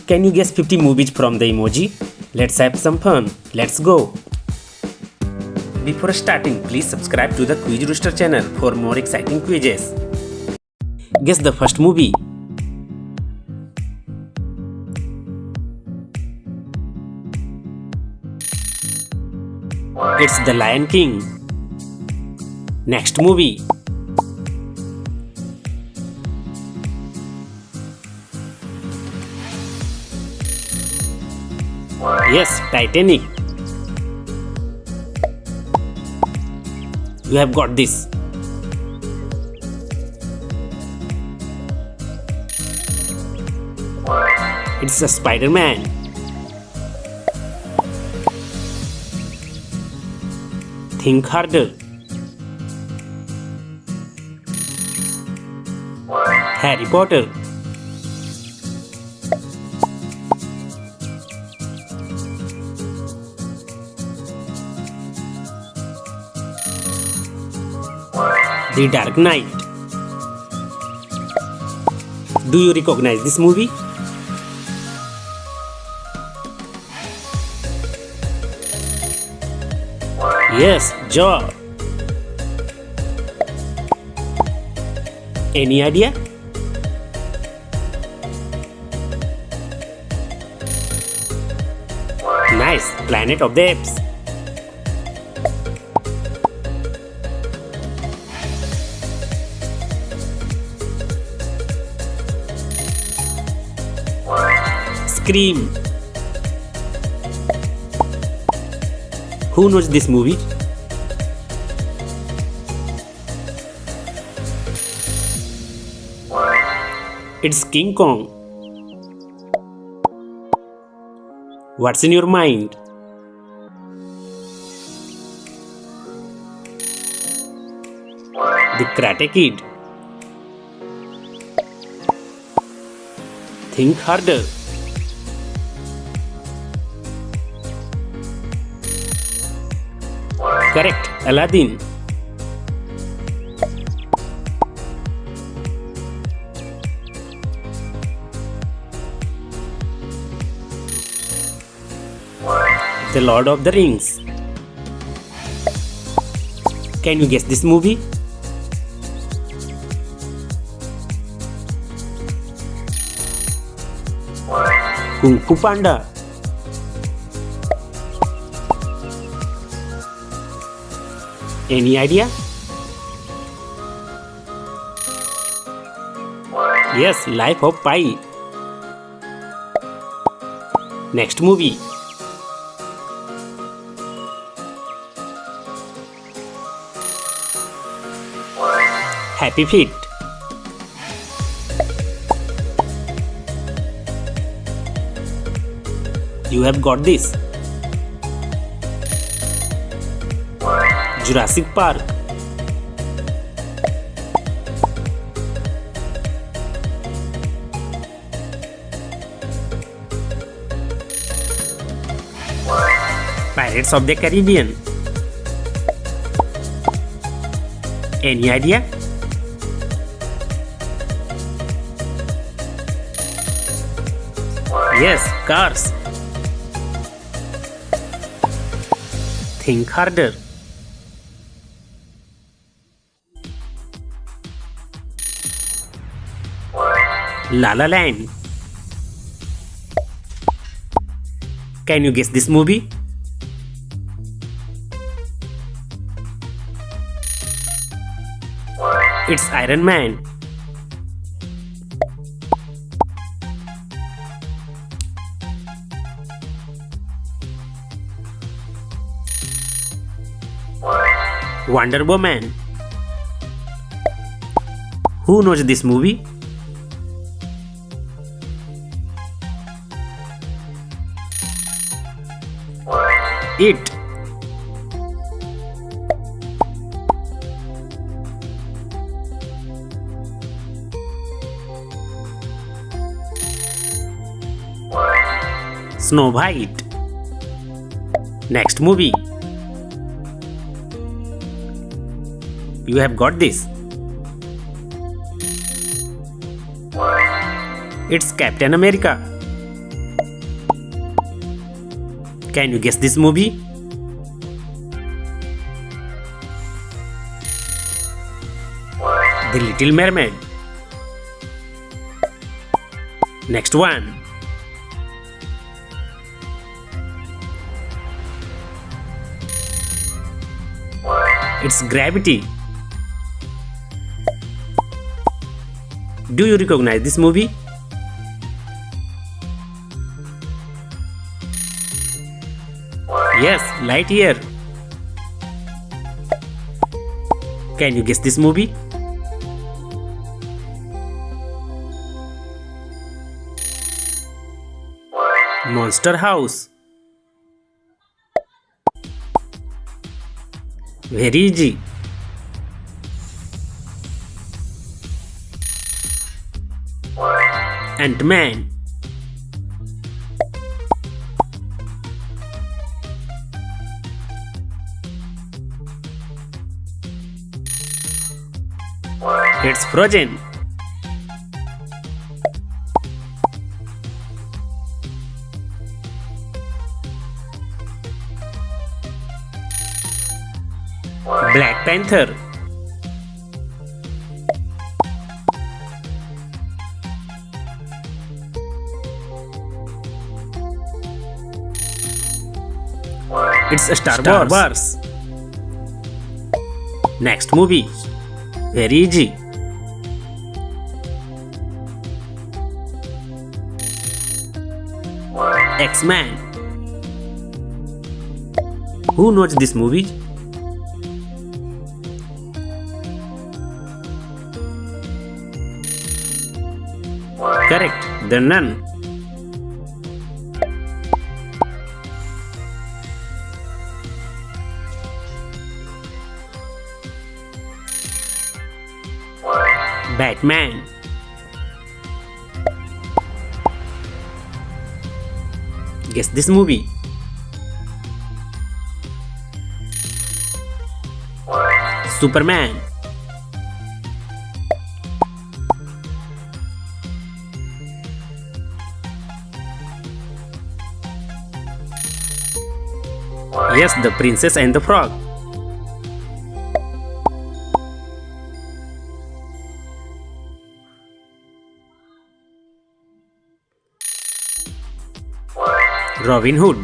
Can you guess 50 movies from the emoji? Let's have some fun. Let's go. Before starting, please subscribe to the Quiz Rooster channel for more exciting quizzes. Guess the first movie. It's The Lion King. Next movie. Yes, Titanic. You have got this. It's a Spider-Man. Think harder. Harry Potter. The Dark Knight. Do you recognize this movie? Yes, Jaw. Any idea? Nice, Planet of the Apes. Scream. Who knows this movie? It's King Kong. What's in your mind? The Karate Kid. Think harder. Correct, Aladdin. The Lord of the Rings. Can you guess this movie? Kung Fu Panda. Any idea? Yes, Life of Pi. Next movie. Happy Feet. You have got this. Jurassic Park. Pirates of the Caribbean. Any idea? Yes, Cars. Think harder. La La Land. Can you guess this movie? It's Iron Man. Wonder Woman. Who knows this movie? It. Snow White. Next movie. You have got this. It's Captain America. Can you guess this movie? The Little Mermaid. Next one. It's Gravity. Do you recognize this movie? Yes, Lightyear. Can you guess this movie? Monster House. Very easy. Ant-Man. It's Frozen. Black Panther. It's Star Wars. Next movie. Very easy. X-Men. Who knows this movie? Correct, The Nun. Batman. Guess this movie. Superman. Yes, The Princess and the Frog. Robin Hood.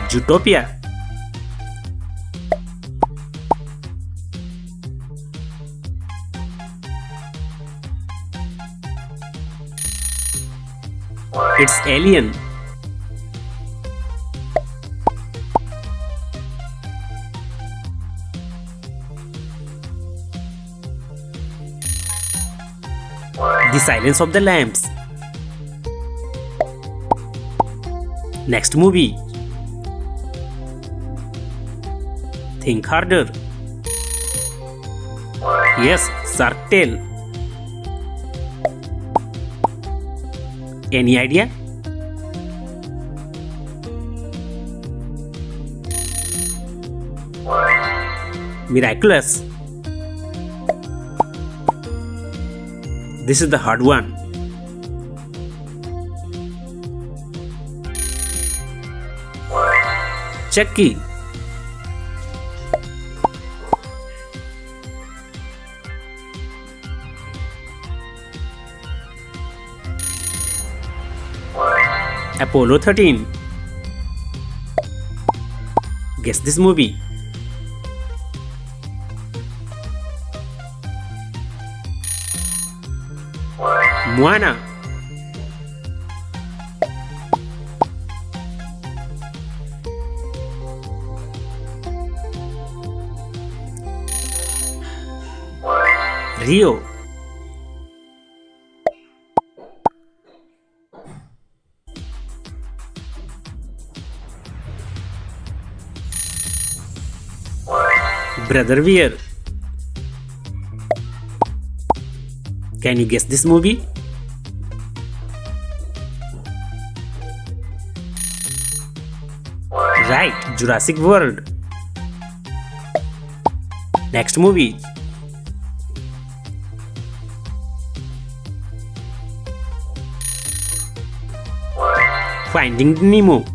Zootopia. It's Alien. The Silence of the Lambs. Next movie. Think harder. Yes, Shark Tale. Any idea? Miraculous. This is the hard one. Chucky. Apollo 13. Guess this movie. Moana. Rio. Brother Weir. Can you guess this movie? Right, Jurassic World. Next movie. Finding Nemo.